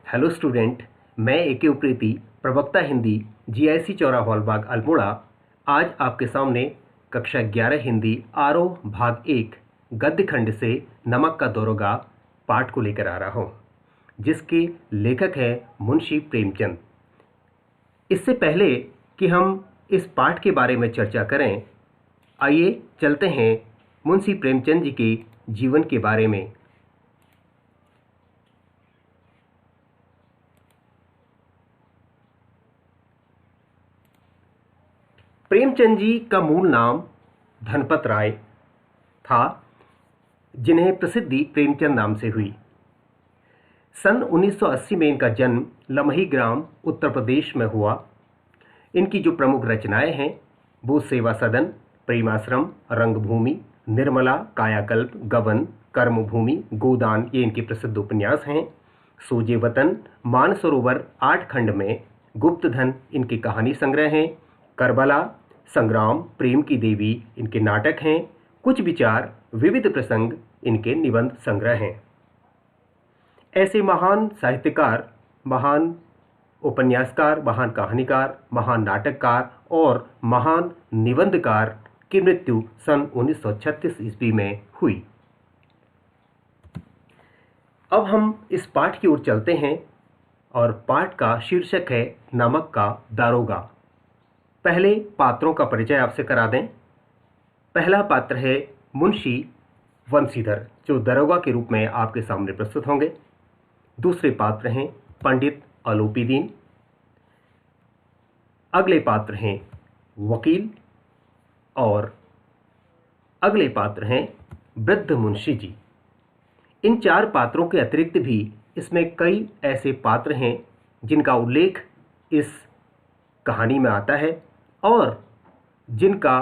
Hello student, मैं एके उप्रेती, प्रवक्ता Hindi, GIC Chaura हॉलबाग Almora. आज आपके सामने कक्षा 11 हिंदी आरोह भाग 1 गद्य खंड से नमक का दरोगा पाठ को लेकर आ रहा हूँ, जिसके लेखक हैं मुंशी प्रेमचंद। इससे पहले कि हम इस पाठ के बारे में चर्चा करें, आइए चलते हैं मुंशी प्रेमचंद जी के जीवन के बारे में। प्रेमचंद जी का मूल नाम धनपत राय था, जिन्हें प्रसिद्धि प्रेमचंद नाम से हुई। सन 1980 में इनका जन्म लमही ग्राम उत्तर प्रदेश में हुआ। इनकी जो प्रमुख रचनाएं हैं वो सेवा सदन, प्रेमाश्रम, रंगभूमि, निर्मला, कायाकल्प, गबन, कर्मभूमि, गोदान, ये इनके प्रसिद्ध उपन्यास हैं। सोजे वतन, मानसरोवर 8 खंड में, गुप्तधन इनके कहानी संग्रह हैं। करबला, संग्राम, प्रेम की देवी इनके नाटक हैं। कुछ विचार, विविध प्रसंग इनके निबंध संग्रह हैं। ऐसे महान साहित्यकार, महान उपन्यासकार, महान कहानीकार, महान नाटककार और महान निबंधकार की मृत्यु सन 1936 ईस्वी में हुई। अब हम इस पाठ की ओर चलते हैं और पाठ का शीर्षक है नमक का दारोगा। पहले पात्रों का परिचय आपसे करा दें। पहला पात्र है मुंशी वंशीधर, जो दरोगा के रूप में आपके सामने प्रस्तुत होंगे। दूसरे पात्र हैं पंडित अलोपीदीन। अगले पात्र हैं वकील और अगले पात्र हैं वृद्ध मुंशी जी। इन 4 पात्रों के अतिरिक्त भी इसमें कई ऐसे पात्र हैं जिनका उल्लेख इस कहानी में आता है और जिनका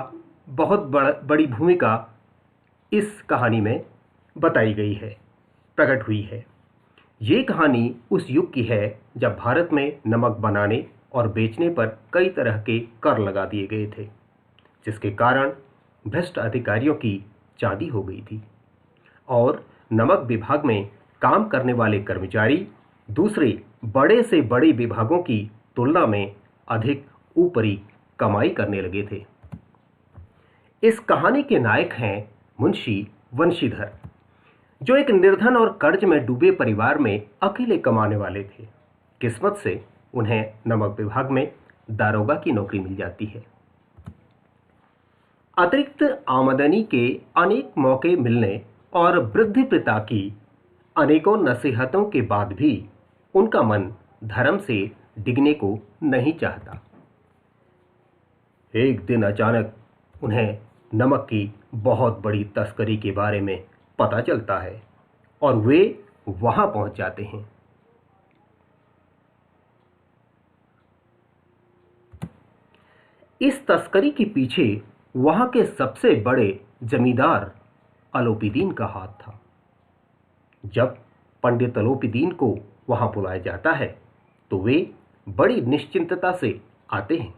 बहुत बड़ी भूमिका इस कहानी में बताई गई है, प्रकट हुई है। ये कहानी उस युग की है जब भारत में नमक बनाने और बेचने पर कई तरह के कर लगा दिए गए थे, जिसके कारण भ्रष्ट अधिकारियों की चांदी हो गई थी और नमक विभाग में काम करने वाले कर्मचारी दूसरे बड़े से बड़े विभागों की तुलना में अधिक ऊपरी कमाई करने लगे थे। इस कहानी के नायक हैं मुंशी वंशीधर, जो एक निर्धन और कर्ज में डूबे परिवार में अकेले कमाने वाले थे। किस्मत से उन्हें नमक विभाग में दारोगा की नौकरी मिल जाती है। अतिरिक्त आमदनी के अनेक मौके मिलने और वृद्धि पिता की अनेकों नसीहतों के बाद भी उनका मन धर्म से डिगने को नहीं चाहता। एक दिन अचानक उन्हें नमक की बहुत बड़ी तस्करी के बारे में पता चलता है और वे वहां पहुंच जाते हैं। इस तस्करी के पीछे वहां के सबसे बड़े जमींदार अलोपीदीन का हाथ था। जब पंडित अलोपीदीन को वहां बुलाया जाता है तो वे बड़ी निश्चिंतता से आते हैं,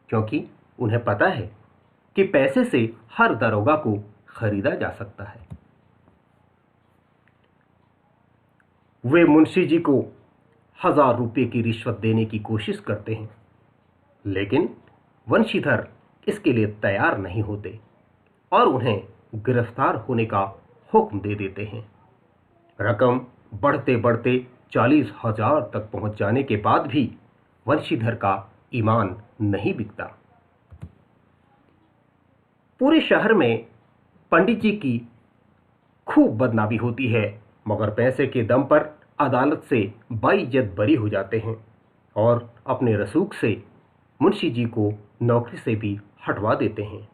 क्योंकि उन्हें पता है कि पैसे से हर दरोगा को खरीदा जा सकता है। वे मुंशी जी को 1000 रुपये की रिश्वत देने की कोशिश करते हैं, लेकिन वंशीधर इसके लिए तैयार नहीं होते और उन्हें गिरफ्तार होने का हुक्म दे देते हैं। रकम बढ़ते बढ़ते 40,000 तक पहुंच जाने के बाद भी वंशीधर का ईमान नहीं बिकता। पूरे शहर में पंडित जी की खूब बदनामी होती है, मगर पैसे के दम पर अदालत से बाइज्जत बरी हो जाते हैं और अपने रसूख से मुंशी जी को नौकरी से भी हटवा देते हैं।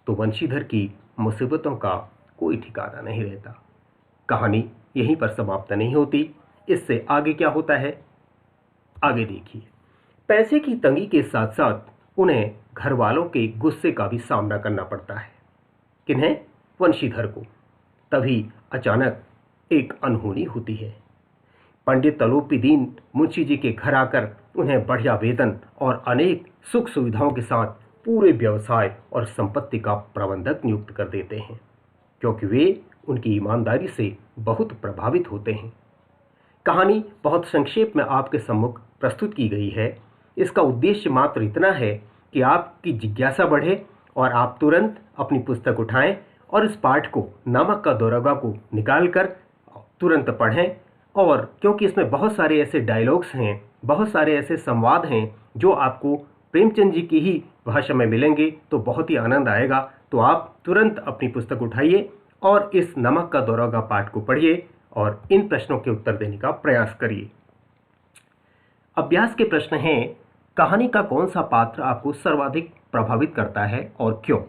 तो वंशीधर की मुसीबतों का कोई ठिकाना नहीं रहता। कहानी यहीं पर समाप्त नहीं होती। इससे आगे क्या होता है, आगे देखिए। पैसे की तंगी के साथ साथ उन्हें घर वालों के गुस्से का भी सामना करना पड़ता है। किन्हें? वंशीधर को। तभी अचानक एक अनहोनी होती है। पंडित अलोपीदीन मुंशी जी के घर आकर उन्हें बढ़िया वेतन और अनेक सुख सुविधाओं के साथ पूरे व्यवसाय और संपत्ति का प्रबंधक नियुक्त कर देते हैं, क्योंकि वे उनकी ईमानदारी से बहुत प्रभावित होते हैं। कहानी बहुत संक्षेप में आपके सम्मुख प्रस्तुत की गई है। इसका उद्देश्य मात्र इतना है कि आपकी जिज्ञासा बढ़े और आप तुरंत अपनी पुस्तक उठाएं और इस पाठ को, नमक का दारोगा को निकाल कर तुरंत पढ़ें। और क्योंकि इसमें बहुत सारे ऐसे डायलॉग्स हैं, बहुत सारे ऐसे संवाद हैं जो आपको प्रेमचंद जी की ही भाषा में मिलेंगे, तो बहुत ही आनंद आएगा। तो आप तुरंत अपनी पुस्तक उठाइए और इस नमक का दारोगा पाठ को पढ़िए और इन प्रश्नों के उत्तर देने का प्रयास करिए। अभ्यास के प्रश्न हैं, कहानी का कौन सा पात्र आपको सर्वाधिक प्रभावित करता है और क्यों?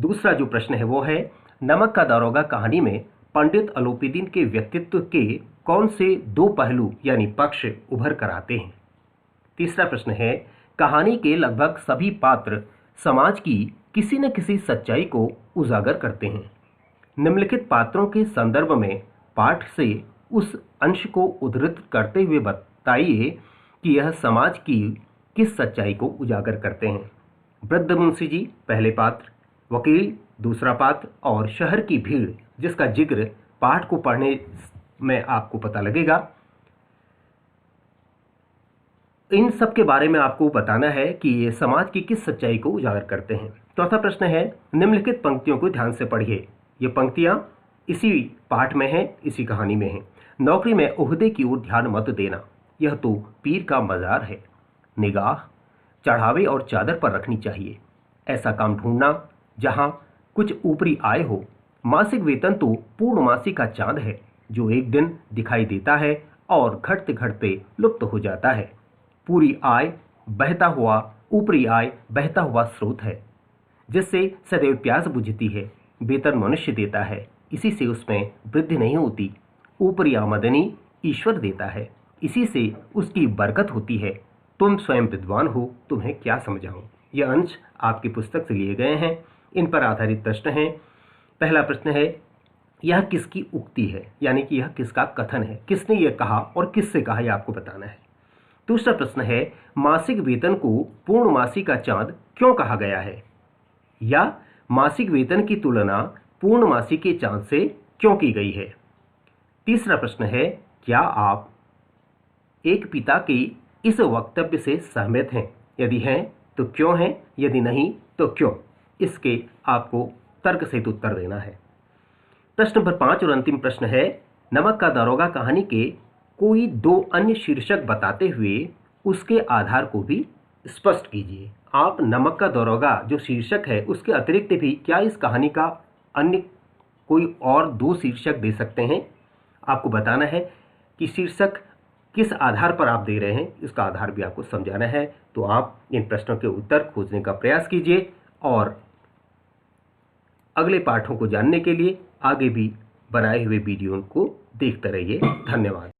दूसरा जो प्रश्न है वो है, नमक का दारोगा कहानी में पंडित अलोपीदीन के व्यक्तित्व के कौन से दो पहलू यानी पक्ष उभर कर आते हैं? तीसरा प्रश्न है, कहानी के लगभग सभी पात्र समाज की किसी न किसी सच्चाई को उजागर करते हैं। निम्नलिखित पात्रों के संदर्भ में पाठ से उस अंश को उद्धृत करते हुए बताइए कि यह समाज की किस सच्चाई को उजागर करते हैं। वृद्ध मुंशी जी पहले पात्र, वकील दूसरा पात्र और शहर की भीड़ जिसका जिक्र पाठ को पढ़ने में आपको पता लगेगा। इन सब के बारे में आपको बताना है कि ये समाज की किस सच्चाई को उजागर करते हैं। चौथा प्रश्न है, निम्नलिखित पंक्तियों को ध्यान से पढ़िए। ये पंक्तियां इसी पाठ में हैं, इसी कहानी में हैं। नौकरी में ओहदे की ओर ध्यान मत देना, यह तो पीर का मजार है। निगाह चढ़ावे और चादर पर रखनी चाहिए। ऐसा काम ढूंढना जहां कुछ ऊपरी आय हो। मासिक वेतन तो पूर्णमासी का चांद है जो एक दिन दिखाई देता है और घटते घटते लुप्त हो जाता है। पूरी आय बहता हुआ, ऊपरी आय बहता हुआ स्रोत है जिससे सदैव प्यास बुझती है। वेतन मनुष्य देता है, इसी से उसमें वृद्धि नहीं होती। ऊपरी आमदनी ईश्वर देता है, इसी से उसकी बरकत होती है। तुम स्वयं विद्वान हो, तुम्हें क्या समझाऊं। यह अंश आपकी पुस्तक से लिए गए हैं। इन पर आधारित प्रश्न हैं। पहला प्रश्न है, यह किसकी उक्ति है, यानी कि यह किसका कथन है, किसने यह कहा और किससे कहा, यह आपको बताना है। दूसरा प्रश्न है, मासिक वेतन को पूर्णमासी का चांद क्यों कहा गया है, या मासिक वेतन की तुलना पूर्णमासी के चांद से क्यों की गई है। तीसरा प्रश्न है, क्या आप एक पिता के इस वक्तव्य से सहमत हैं? यदि हैं तो क्यों हैं, यदि नहीं तो क्यों। इसके आपको तर्क सहित उत्तर देना है। प्रश्न नंबर 5 और अंतिम प्रश्न है, नमक का दारोगा कहानी के कोई दो अन्य शीर्षक बताते हुए उसके आधार को भी स्पष्ट कीजिए। आप नमक का दारोगा जो शीर्षक है उसके अतिरिक्त भी क्या इस कहानी का अन्य कोई और दो शीर्षक दे सकते हैं? आपको बताना है कि शीर्षक किस आधार पर आप दे रहे हैं, इसका आधार भी आपको समझाना है। तो आप इन प्रश्नों के उत्तर खोजने का प्रयास कीजिए और अगले पाठों को जानने के लिए आगे भी बनाए हुए वीडियो को देखते रहिए। धन्यवाद।